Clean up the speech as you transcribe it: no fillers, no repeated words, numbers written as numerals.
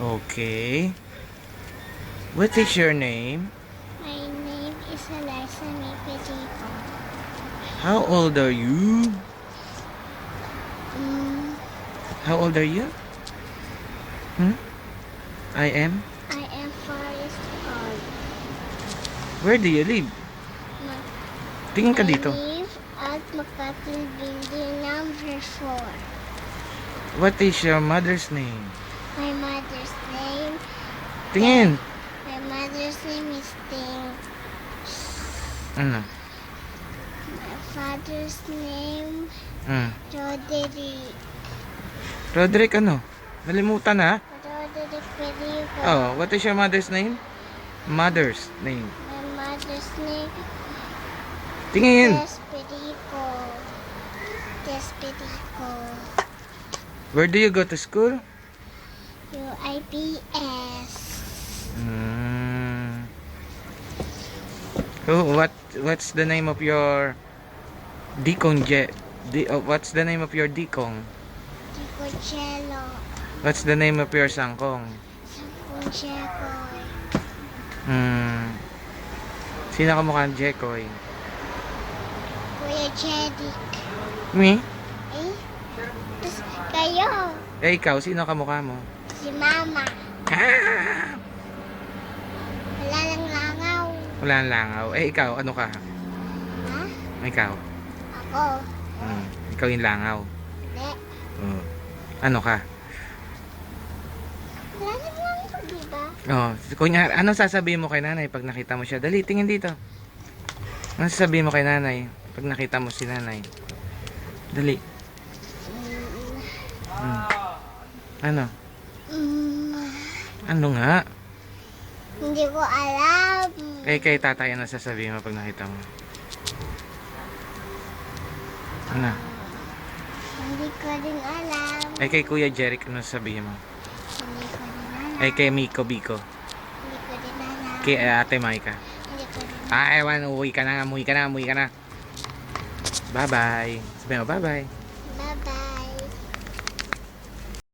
Okay. What is your name? My name is Eliza Mipitico. How old are you? Mm, How old are you? I am? I am Forest Old. Where do you live? Tingin ka dito. I live at Makati Building number 4. What is your mother's name? My mother's name, Tingin. my mother's name is Ting. Ano? My father's name, Roderick. Roderick ano? Nalimutan na. Roderick Perico. Oh, what is your mother's name? Mother's name. My mother's name, Tingin. Desperico. Desperico. Where do you go to school? UIPS. Oh, what's the name of your deacon what's the name of your deacon? Ticocello. What's the name of your sangkong? Sapunchekoy. Sino ka mukha ng Jekoy? Kuya Jedic. Me? Eh? Tapos kayo. Eh, ikaw, sino ka mukha mo? Si Mama. Ah! Wala lang langaw. Wala nang langaw. Eh, ikaw, ano ka? Ha? Ikaw. Ako. Ikaw yung langaw. Hindi. Ano ka? Wala lang langaw, diba? Oh, kunyari, ano sasabihin mo kay nanay pag nakita mo siya? Dali, tingin dito. Ano sasabihin mo kay nanay pag nakita mo si nanay? Dali. Ano? Ano nga? Hindi ko alam. Eh, kay tatay, ano sasabihin mo pag nakita mo? Ano? Hindi ko rin alam. Eh, kay Kuya Jeric, ano sasabihin mo? Hindi ko rin alam. Eh, kay Miko Biko. Hindi ko rin alam. Kay Ate Maika. Hindi ko rin alam. Ah, ewan, umuwi ka na. Bye-bye. Sabi mo, bye-bye.